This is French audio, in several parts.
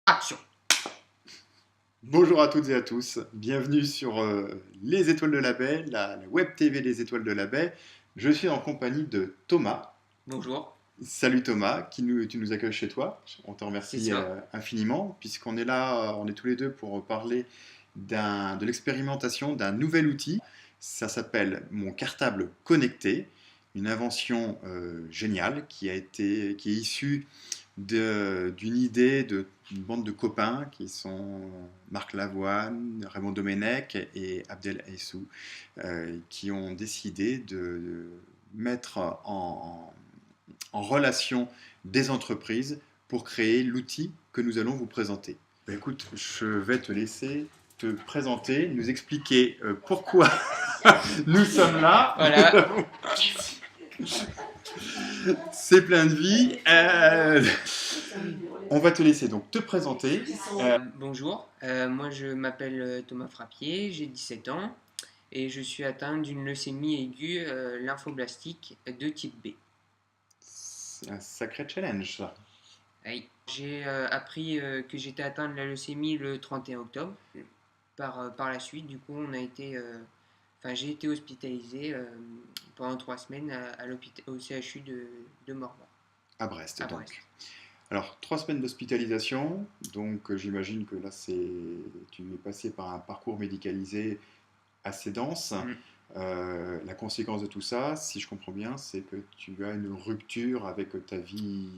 Action. Bonjour à toutes et à tous, bienvenue sur Les Étoiles de la Baie, la web TV Les Étoiles de la Baie. Je suis en compagnie de Thomas. Bonjour. Salut Thomas, tu nous accueilles chez toi. On te C'est remercie ça. infiniment, puisqu'on est là, on est tous les deux pour parler de l'expérimentation d'un nouvel outil. Ça s'appelle mon cartable connecté, une invention géniale qui est issue d'une idée d'une bande de copains qui sont Marc Lavoine, Raymond Domenech et Abdel Aissou, qui ont décidé de mettre en relation des entreprises pour créer l'outil que nous allons vous présenter. Ben écoute, je vais te laisser te présenter, nous expliquer pourquoi nous sommes là. Voilà. C'est plein de vie. On va te laisser donc te présenter. Bonjour. Moi, je m'appelle Thomas Frappier, j'ai 17 ans et je suis atteint d'une leucémie aiguë lymphoblastique de type B. C'est un sacré challenge, ça. Aïe. J'ai appris que j'étais atteint de la leucémie le 31 octobre. Par la suite, du coup, j'ai été hospitalisé pendant 3 semaines au CHU de Morvan, À Brest, à donc. Brest. Alors, 3 semaines d'hospitalisation. Donc, j'imagine que là, tu es passé par un parcours médicalisé assez dense. Mm. La conséquence de tout ça, si je comprends bien, c'est que tu as une rupture avec ta vie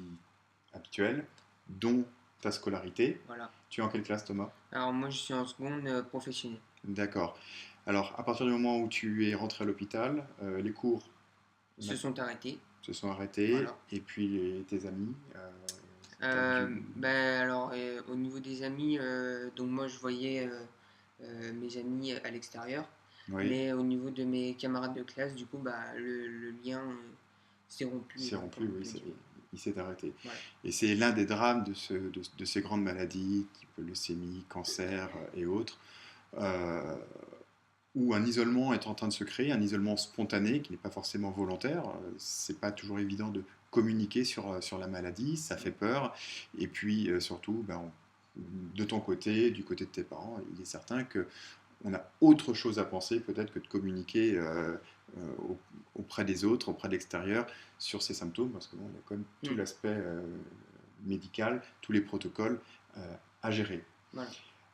habituelle, dont ta scolarité. Voilà. Tu es en quelle classe, Thomas? Alors moi, je suis en seconde professionnelle. D'accord. Alors, à partir du moment où tu es rentré à l'hôpital, les cours Se sont arrêtés. se sont arrêtés, Voilà. et puis tes amis, t'as dû- Au niveau des amis, donc moi je voyais mes amis à l'extérieur, Oui, mais au niveau de mes camarades de classe, du coup, le lien s'est rompu c'est rompu, pendant oui, plusieurs jours. il s'est arrêté. Voilà. Et c'est l'un des drames de ces grandes maladies, type leucémie, cancer et autres, euh, où un isolement est en train de se créer, un isolement spontané qui n'est pas forcément volontaire. C'est pas toujours évident de communiquer sur la maladie, ça fait peur. Et puis surtout, de ton côté, du côté de tes parents, il est certain que on a autre chose à penser peut-être que de communiquer auprès des autres, auprès de l'extérieur, sur ces symptômes, parce que bon, il y a quand même tout Mm. l'aspect médical, tous les protocoles à gérer. Voilà.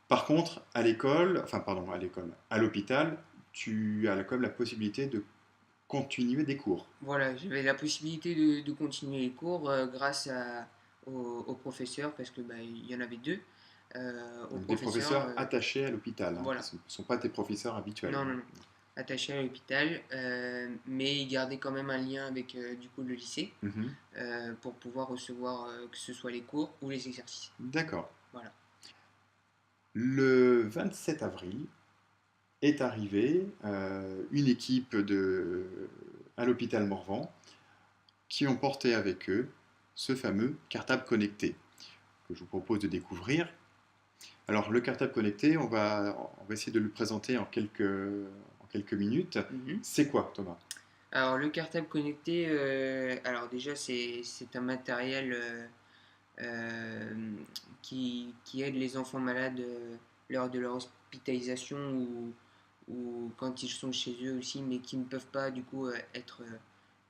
Par contre, à l'école, enfin pardon, à l'école, à l'hôpital, tu as quand même la possibilité de continuer des cours. Voilà, j'avais la possibilité de continuer les cours aux professeurs, parce que il y en avait deux. Aux Donc des professeurs, professeurs attachés à l'hôpital, hein, qui voilà. ne sont pas tes professeurs habituels. Non, non, non. Attaché à l'hôpital, mais il gardait quand même un lien avec du coup le lycée Mhm. pour pouvoir recevoir que ce soit les cours ou les exercices. D'accord. Voilà. Le 27 avril est arrivée une équipe à l'hôpital Morvan qui ont porté avec eux ce fameux cartable connecté que je vous propose de découvrir. Alors le cartable connecté, on va essayer de le présenter en quelques minutes. Mhm. C'est quoi, Thomas? Alors le cartable connecté, alors déjà c'est un matériel qui aide les enfants malades lors de leur hospitalisation ou quand ils sont chez eux aussi, mais qui ne peuvent pas du coup être,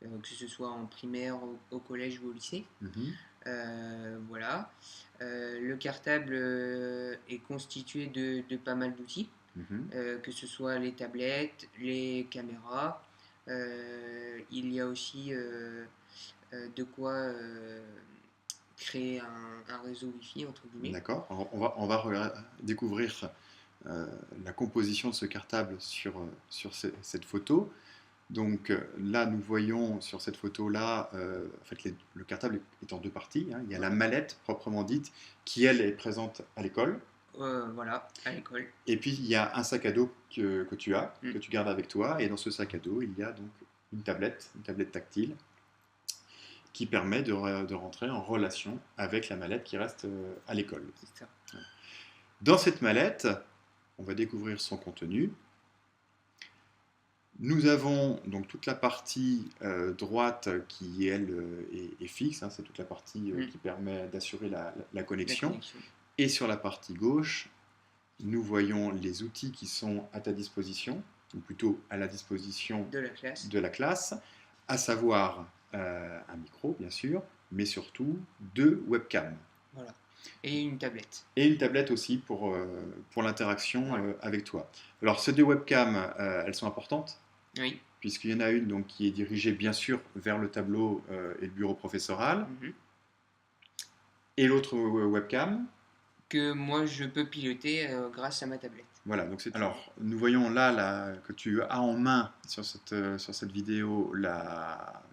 que ce soit en primaire, au collège ou au lycée. Mhm. Voilà. Le cartable est constitué de pas mal d'outils, Mhm. que ce soit les tablettes, les caméras. Il y a aussi de quoi créer un réseau Wi-Fi, entre guillemets. D'accord. Alors, on va découvrir la composition de ce cartable sur cette photo. Donc là, nous voyons sur cette photo-là, en fait, le cartable est en deux parties, hein. Il y a la Voilà. mallette proprement dite, qui elle est présente à l'école. Voilà, à l'école. Et puis il y a un sac à dos que tu as, Mm. que tu gardes avec toi. Et dans ce sac à dos, il y a donc une tablette tactile, qui permet de rentrer en relation avec la mallette qui reste à l'école. C'est ça. Dans cette mallette, on va découvrir son contenu. Nous avons donc toute la partie droite qui, elle, est fixe, hein, c'est toute la partie Mm. qui permet d'assurer la La connexion. connexion. Et sur la partie gauche, nous voyons les outils qui sont à ta disposition, ou plutôt à la disposition de la classe. de la classe, à savoir un micro, bien sûr, mais surtout 2 webcams. Voilà. Et une tablette. Et une tablette aussi pour l'interaction Voilà. avec toi. Alors, ces 2 webcams, elles sont importantes, Oui. puisqu'il y en a une donc, qui est dirigée bien sûr vers le tableau et le bureau professoral, Mhm. et l'autre webcam. Que moi, je peux piloter grâce à ma tablette. Voilà, donc alors nous voyons là, que tu as en main sur cette vidéo la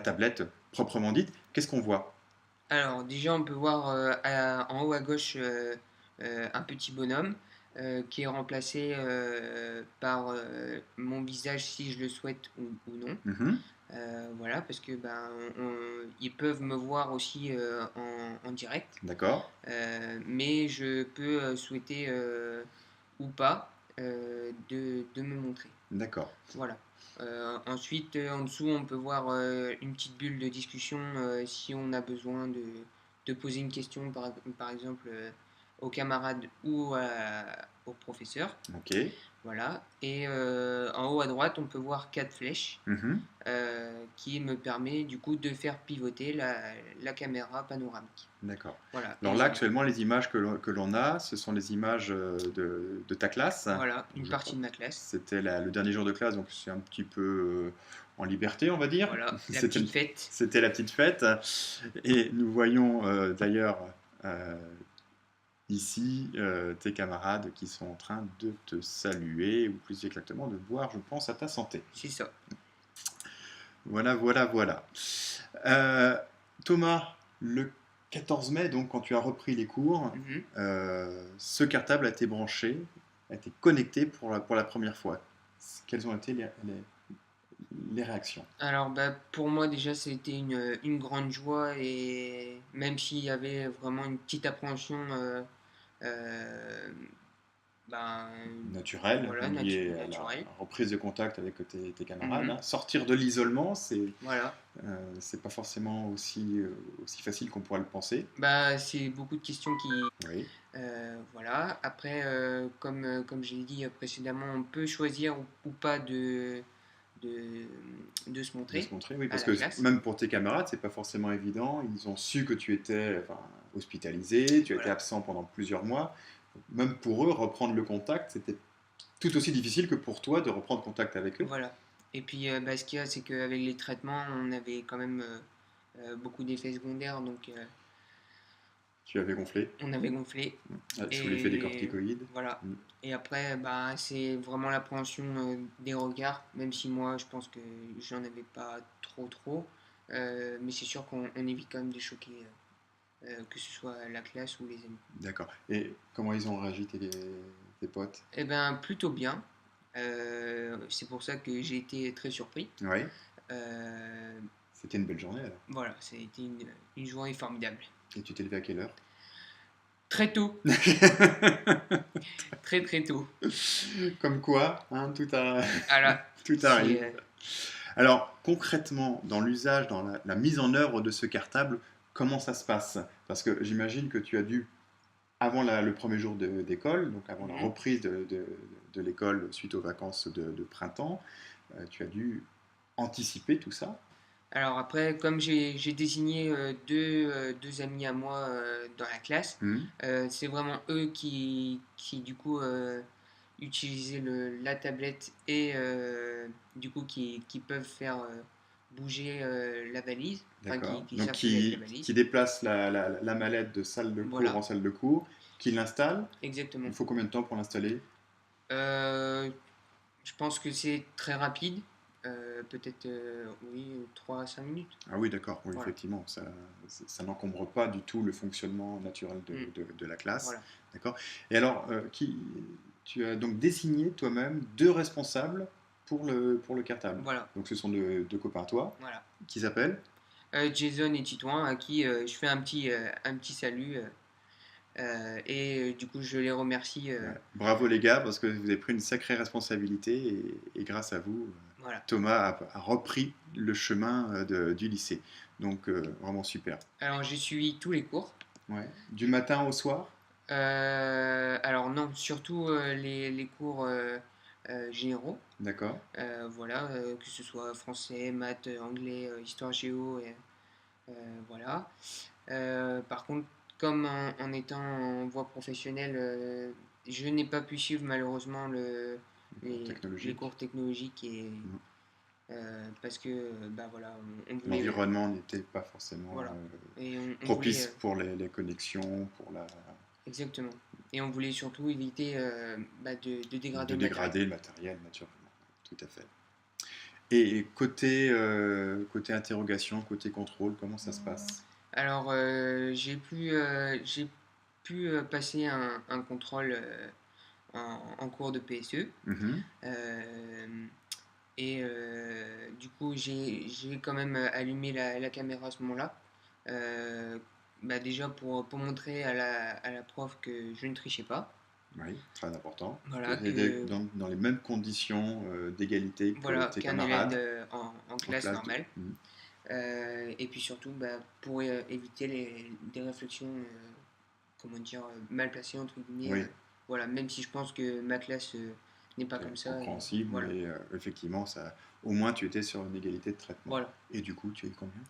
tablette proprement dite. Qu'est-ce qu'on voit? Alors, déjà, on peut voir en haut à gauche un petit bonhomme qui est remplacé par mon visage si je le souhaite ou non. Mhm. Voilà, parce que ils peuvent me voir aussi en direct, D'accord, mais je peux souhaiter ou pas de me montrer. d'accord. Voilà. Ensuite, en dessous, on peut voir une petite bulle de discussion si on a besoin de poser une question, par exemple, aux camarades ou au professeur. Ok. Voilà. Et en haut à droite, on peut voir 4 flèches Mhm. qui me permet du coup de faire pivoter la caméra panoramique. D'accord. Voilà. Alors Et là, actuellement, les images que l'on a, ce sont les images de ta classe. voilà, une Je partie crois de ma que classe. c'était le dernier jour de classe, donc c'est un petit peu en liberté, on va dire. Voilà, la C'était petite fête. c'était la petite fête. Et nous voyons d'ailleurs ici tes camarades qui sont en train de te saluer, ou plus exactement de boire, je pense, à ta santé. C'est ça. Voilà, voilà, voilà. Euh, Thomas, le 14 mai, donc quand tu as repris les cours, Mhm. ce cartable a été branché, a été connecté pour la première fois. Quelles ont été les réactions? Alors pour moi déjà c'était une grande joie et même s'il y avait vraiment une petite appréhension euh, ben, Naturel, voilà, lié à la naturelle. reprise de contact avec tes camarades, Mhm. hein. Sortir de l'isolement, Voilà. c'est pas forcément aussi facile qu'on pourrait le penser. C'est beaucoup de questions qui... Oui, voilà. Après, comme j'ai dit précédemment, on peut choisir ou pas de, de se de se montrer montrer, oui, à parce la que classe. même pour tes camarades, c'est pas forcément évident. Ils ont su que tu étais hospitalisé, tu as été Voilà. absent pendant plusieurs mois. Même pour eux, reprendre le contact, c'était tout aussi difficile que pour toi de reprendre contact avec eux. Voilà. Et puis, ce qu'il y a, c'est qu'avec les traitements, on avait quand même beaucoup d'effets secondaires, donc Tu avais gonflé on avait gonflé. sous l'effet des Et corticoïdes. voilà. Mm. Et après, c'est vraiment l'appréhension des regards, même si moi, je pense que j'en avais pas trop. Mais c'est sûr qu'on évite quand même de choquer, que ce soit la classe ou les amis. D'accord. Et comment ils ont réagi tes potes? Eh ben, plutôt bien. C'est pour ça que j'ai été très surpris. Oui, Euh, c'était une belle journée alors. voilà, ça a été une journée formidable. Et tu t'es levé à quelle heure? Très tôt, très tôt. Comme quoi, hein, Voilà, tout c'est arrive. Alors, concrètement, dans l'usage, dans la mise en œuvre de ce cartable, comment ça se passe? Parce que j'imagine que tu as dû, avant le premier jour d'école, donc avant la Mhm. reprise de l'école suite aux vacances de printemps, tu as dû anticiper tout ça. Alors après, comme j'ai désigné deux amis à moi dans la classe, Mhm. c'est vraiment eux qui du coup utilisaient la tablette et du coup qui peuvent faire bouger la valise, enfin D'accord. qui Donc, circulent avec la valise. qui déplace la mallette de salle de cours en Voilà, salle de cours, qui l'installe. exactement. Il faut combien de temps pour l'installer? Euh, je pense que c'est très rapide, peut-être oui 3 à 5 minutes. Ah oui, d'accord, oui, Voilà. effectivement, ça n'encombre pas du tout le fonctionnement naturel Mm. de la classe. Voilà. D'accord. Et alors, tu as donc désigné toi-même 2 responsables pour le cartable. Voilà. Donc, ce sont deux copains à toi, Voilà. qui s'appellent? Jason et Titouan, à qui je fais un petit salut. Et du coup, je les remercie. Ouais. Bravo les gars, parce que vous avez pris une sacrée responsabilité et grâce à vous, Voilà. Thomas a repris le chemin du lycée. Donc, vraiment super. Alors, j'ai suivi tous les cours. Ouais. Du matin au soir? Alors non, surtout les cours généraux. D'accord. Voilà, que ce soit français, maths, anglais, histoire géo, et, voilà. Par contre, comme en étant en voie professionnelle, je n'ai pas pu suivre malheureusement les Technologique. cours technologiques Mm. parce que bah voilà, on voulait L'environnement n'était pas forcément voilà et on voulait propice pour les connexions, pour la, exactement et on voulait surtout éviter bah, de dégrader de le matériel. dégrader le matériel, naturellement. Tout à fait. Et côté, côté interrogation, côté contrôle, comment ça se passe? Alors j'ai pu passer un contrôle en cours de PSE. Mhm. Euh, du coup, j'ai quand même allumé la caméra à ce moment-là. Euh, Bah déjà pour montrer à la prof que je ne trichais pas. Oui, très important. Tu Voilà, étais que, dans les mêmes conditions d'égalité que voilà, tes qu'un élève camarades en en classe classe de... normale. Mhm. Et puis surtout bah, pour éviter des réflexions comment dire, mal placées, entre guillemets. Oui, Voilà, même si je pense que ma classe n'est pas c'est comme ça. Et compréhensible, voilà, mais effectivement, ça, au moins tu étais sur une égalité de traitement. voilà. Et du coup, tu es combien?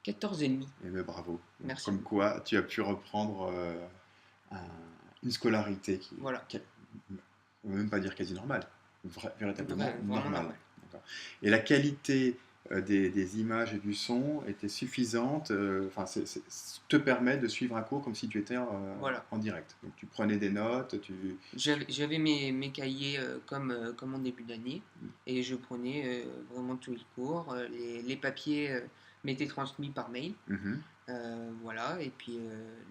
14,5. Eh bien, bravo. Donc, Merci comme beaucoup. quoi, tu as pu reprendre un- une scolarité Voilà, on ne veut même pas dire quasi normale, véritablement vraiment normale. normal. D'accord. Et la qualité des images et du son était suffisante, enfin, te permet de suivre un cours comme si tu étais Voilà. en direct. Donc tu prenais des notes, tu... J'avais mes cahiers comme en début d'année et je prenais vraiment tous les cours. Les papiers m'étaient transmis par mail. Mhm. Voilà, et puis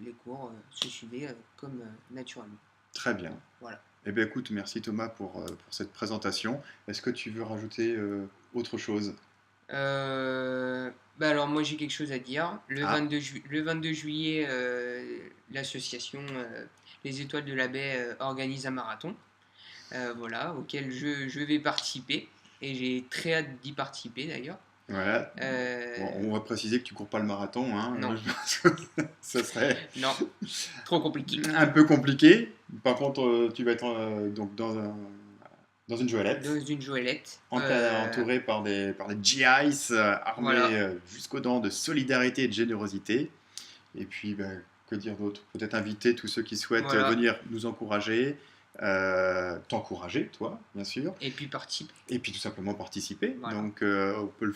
les cours se suivaient comme naturellement. Très bien. Voilà. Eh bien écoute, merci Thomas pour cette présentation. Est-ce que tu veux rajouter autre chose? Bah alors moi j'ai quelque chose à dire. Ah, Le 22 juillet, l'association Les Étoiles de la Baie organise un marathon, voilà, auquel je vais participer et j'ai très hâte d'y participer d'ailleurs. voilà. Bon, Euh, on va préciser que tu cours pas le marathon, hein. non, Je pense que ça serait non, trop compliqué. un peu compliqué. Par contre, tu vas être donc dans une Dans joëlette, une joëlette, entouré par des GIs armés voilà, jusqu'aux dents de solidarité et de générosité. Et puis, ben, que dire d'autre? Peut-être inviter tous ceux qui souhaitent voilà, venir nous encourager, t'encourager, toi, bien sûr, et puis participer, et puis tout simplement participer. voilà, Donc, on peut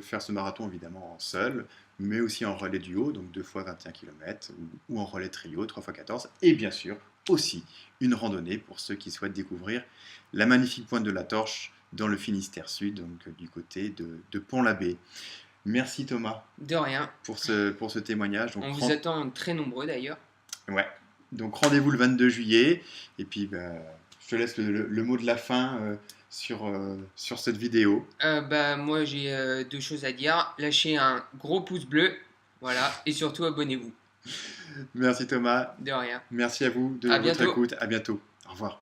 faire ce marathon évidemment en seul, mais aussi en relais duo, donc 2 fois 21 km, ou en relais trio, 3 fois 14, et bien sûr aussi une randonnée pour ceux qui souhaitent découvrir la magnifique pointe de la Torche dans le Finistère Sud, donc du côté de Pont-l'Abbé. Merci Thomas de rien. pour ce témoignage. Donc, On vous attend très nombreux d'ailleurs. ouais. Donc rendez-vous le 22 juillet. Et puis bah, je te laisse le mot de la fin sur cette vidéo. Bah moi j'ai deux choses à dire. Lâchez un gros pouce bleu, voilà, et surtout abonnez-vous. Merci Thomas. De rien. Merci à vous de À votre bientôt. écoute. À bientôt. Au revoir.